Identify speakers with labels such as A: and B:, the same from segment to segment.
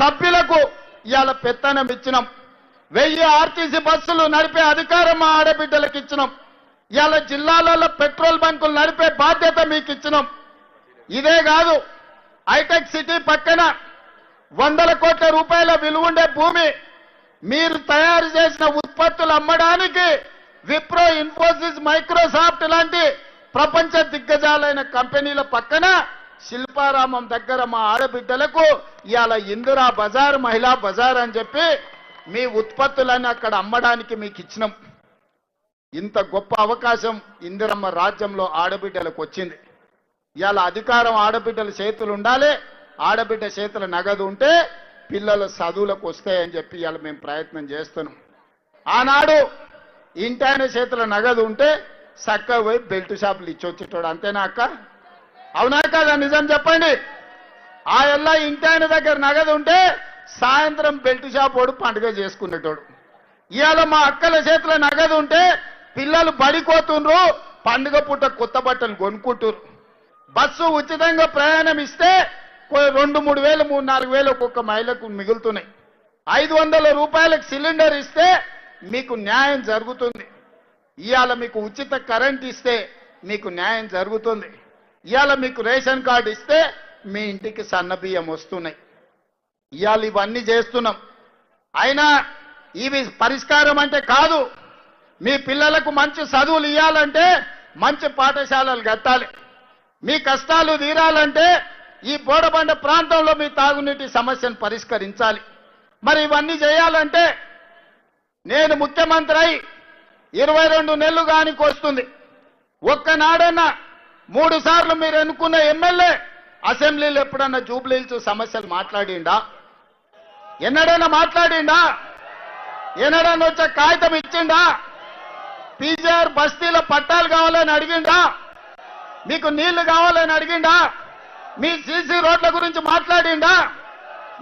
A: సభ్యులకు ఇవాళ పెత్తనం ఇచ్చినాం. 1000 ఆర్టీసీ బస్సులు నడిపే అధికారం మా ఆడబిడ్డలకు ఇచ్చినాం. ఇవాళ జిల్లాలలో పెట్రోల్ బంకులు నడిపే బాధ్యత మీకు ఇచ్చినాం. ఇదే కాదు, హైటెక్ సిటీ పక్కన 100 కోట్ల రూపాయల విలువ ఉండే భూమి మీరు తయారు చేసిన ఉత్పత్తులు అమ్మడానికి విప్రో, ఇన్ఫోసిస్, మైక్రోసాఫ్ట్ లాంటి ప్రపంచ దిగ్గజాలైన కంపెనీల పక్కన శిల్పారామం దగ్గర మా ఆడబిడ్డలకు ఇవాళ ఇందిరా బజార్, మహిళా బజార్ అని చెప్పి మీ ఉత్పత్తులను అక్కడ అమ్మడానికి మీకు ఇచ్చినాం. ఇంత గొప్ప అవకాశం ఇందిరమ్మ రాజ్యంలో ఆడబిడ్డలకు వచ్చింది. ఇవాళ అధికారం ఆడబిడ్డల చేతులు ఉండాలి, ఆడబిడ్డ చేతుల నగదు ఉంటే పిల్లల చదువులకు వస్తాయని చెప్పి ఇవాళ మేము ప్రయత్నం చేస్తున్నాం. ఆనాడు ఇంటాయన చేతుల నగదు ఉంటే చక్కగా పోయి బెల్ట్ షాపులు ఇచ్చొచ్చేటోడు, అంతేనా అక్క? అవునా కదా? నిజం చెప్పండి. ఆ ఎల్లా ఇంటాయన దగ్గర నగదు ఉంటే సాయంత్రం బెల్ట్ షాప్ వాడు పండుగ చేసుకునేటోడు. ఇవాళ మా అక్కల చేతుల నగదు ఉంటే పిల్లలు బడిపోతుండ్రు, పండుగ పూట కొత్త బట్టలు కొనుక్కుంటారు. బస్సు ఉచితంగా ప్రయాణం ఇస్తే 2-3 వేలు, 3-4 వేలు ఒక్కొక్క మహిళకు మిగులుతున్నాయి. 500 రూపాయలకు సిలిండర్ ఇస్తే మీకు న్యాయం జరుగుతుంది. ఇవాళ మీకు ఉచిత కరెంట్ ఇస్తే మీకు న్యాయం జరుగుతుంది. ఇవాళ మీకు రేషన్ కార్డు ఇస్తే మీ ఇంటికి సన్న బియ్యం వస్తున్నాయి. ఇవాళ ఇవన్నీ చేస్తున్నాం. అయినా ఇవి పరిష్కారం అంటే కాదు. మీ పిల్లలకు మంచి చదువులు ఇవ్వాలంటే మంచి పాఠశాలలు కట్టాలి. మీ కష్టాలు తీరాలంటే ఈ బోడబండ ప్రాంతంలో మీ తాగునీటి సమస్యను పరిష్కరించాలి. మరి ఇవన్నీ చేయాలంటే నేను ముఖ్యమంత్రి అయి 22 నెలలు కానికి వస్తుంది. ఒక్కనాడన్నా 3 సార్లు మీరు ఎన్నుకున్న ఎమ్మెల్యే అసెంబ్లీలో ఎప్పుడన్నా జూబ్లీహిల్స్ సమస్యలు మాట్లాడిండా? ఎన్నడైనా మాట్లాడిండా? ఎన్నడన్నా వచ్చే కాగితం ఇచ్చిండా? పీజీఆర్ బస్తీలో పట్టాలు కావాలని అడిగిండా? మీకు నీళ్లు కావాలని అడిగిండా? మీ సీసీ రోడ్ల గురించి మాట్లాడిండా?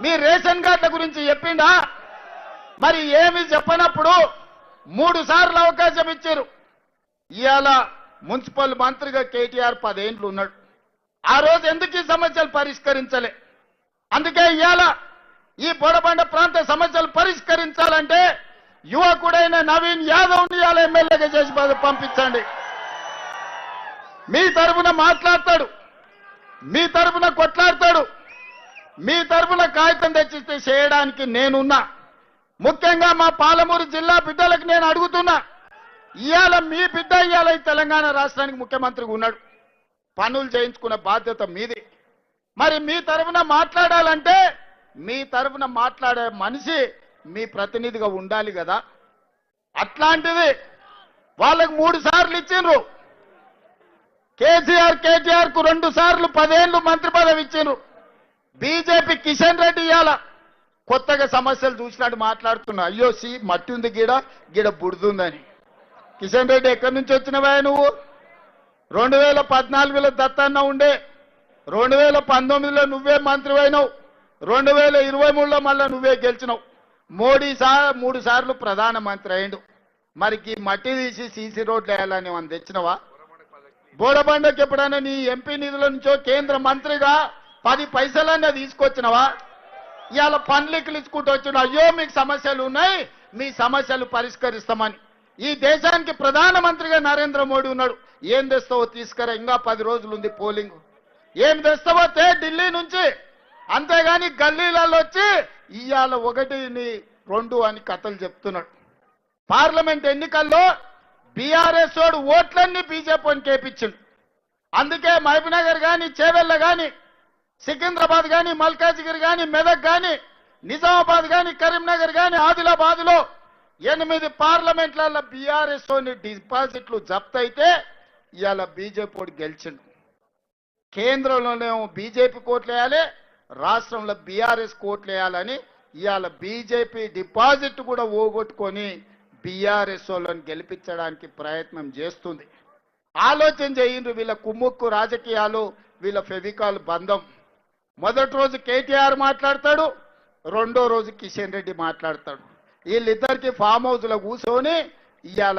A: మీ రేషన్ కార్డుల గురించి చెప్పిండా? మరి ఏమి చెప్పనప్పుడు 3 సార్లు అవకాశం ఇచ్చారు. ఇవాళ మున్సిపల్ మంత్రిగా కేటీఆర్ 10 ఏళ్ళు ఉన్నాడు. ఆ రోజు ఎందుకు ఈ సమస్యలు పరిష్కరించలే? అందుకే ఇవాళ ఈ బోడబండ ప్రాంత సమస్యలు పరిష్కరించాలంటే యువకుడైన నవీన్ యాదవ్ని ఇవాళ ఎమ్మెల్యేగా చేసి పంపించండి. మీ తరఫున మాట్లాడతాడు, మీ తరఫున కొట్లాడతాడు, మీ తరఫున కాగితం తెచ్చిస్తే చేయడానికి నేనున్నా. ముఖ్యంగా మా పాలమూరు జిల్లా బిడ్డలకు నేను అడుగుతున్నా, ఇవాళ మీ బిడ్డ ఇవాళ తెలంగాణ రాష్ట్రానికి ముఖ్యమంత్రిగా ఉన్నాడు. పనులు చేయించుకున్న బాధ్యత మీది. మరి మీ తరఫున మాట్లాడాలంటే మీ తరఫున మాట్లాడే మనిషి మీ ప్రతినిధిగా ఉండాలి కదా. అట్లాంటిది వాళ్ళకు 3 సార్లు ఇచ్చిండ్రు. కేటీఆర్ కు 2 సార్లు 10 ఏళ్ళు మంత్రి పదవి ఇచ్చిండ్రు. బీజేపీ కిషన్ రెడ్డి ఇవాళ కొత్తగా సమస్యలు చూసినట్టు మాట్లాడుతున్నా. అయ్యో మట్టి ఉంది గీడ బుడుతుందని. కిషన్ రెడ్డి ఎక్కడి నుంచి వచ్చినవా నువ్వు? 2014లో దత్తన్న ఉండే, 2019లో నువ్వే మంత్రి అయినావు, 2023లో మళ్ళా నువ్వే గెలిచినావు. మోడీ 3 సార్లు ప్రధానమంత్రి అయిండు. మరి ఈ మట్టి తీసి సీసీ రోడ్లు వేయాలని మనం తెచ్చినవా? బోడబండకి ఎప్పుడైనా నీ ఎంపీ నిధుల నుంచో కేంద్ర మంత్రిగా 10 పైసలన్నా తీసుకొచ్చినవా? ఇవాళ పన్లిక్కులు ఇచ్చుకుంటూ వచ్చిన, అయ్యో మీకు సమస్యలు ఉన్నాయి, మీ సమస్యలు పరిష్కరిస్తామని. ఈ దేశానికి ప్రధానమంత్రిగా నరేంద్ర మోడీ ఉన్నాడు. ఏం తెస్తావో తీసుకురా, ఇంకా 10 రోజులు ఉంది పోలింగ్. ఏం తెస్తావో ఢిల్లీ నుంచి, అంతేగాని గల్లీలలో వచ్చి ఇవాళ 1-2 అని కథలు చెప్తున్నాడు. పార్లమెంట్ ఎన్నికల్లో బీఆర్ఎస్ వాడు ఓట్లన్నీ బీజేపీని కేపించిండు. అందుకే మహబూబ్నగర్ కానీ, చేవెళ్ళ కానీ, సికింద్రాబాద్ కానీ, మల్కాజిగిరి కానీ, మెదక్ కానీ, నిజామాబాద్ కానీ, కరీంనగర్ కానీ, ఆదిలాబాద్లో 8 పార్లమెంట్లలో బీఆర్ఎస్ డిపాజిట్లు జప్తయితే ఇవాళ బీజేపీ గెలిచిండు. కేంద్రంలోనేమో బీజేపీ కోట్లు వేయాలి, రాష్ట్రంలో బీఆర్ఎస్ కోట్లు వేయాలని ఇవాళ బీజేపీ డిపాజిట్ కూడా ఓగొట్టుకొని బీఆర్ఎస్ వాళ్ళని గెలిపించడానికి ప్రయత్నం చేస్తుంది. ఆలోచన చేయండి. వీళ్ళ కుమ్ముక్కు రాజకీయాలు, వీళ్ళ ఫెవికాల్ బంధం. మొదటి రోజు కేటీఆర్ మాట్లాడతాడు, 2వ రోజు కిషన్ రెడ్డి మాట్లాడతాడు. వీళ్ళిద్దరికి ఫామ్ హౌస్లో కూర్చొని ఇవాళ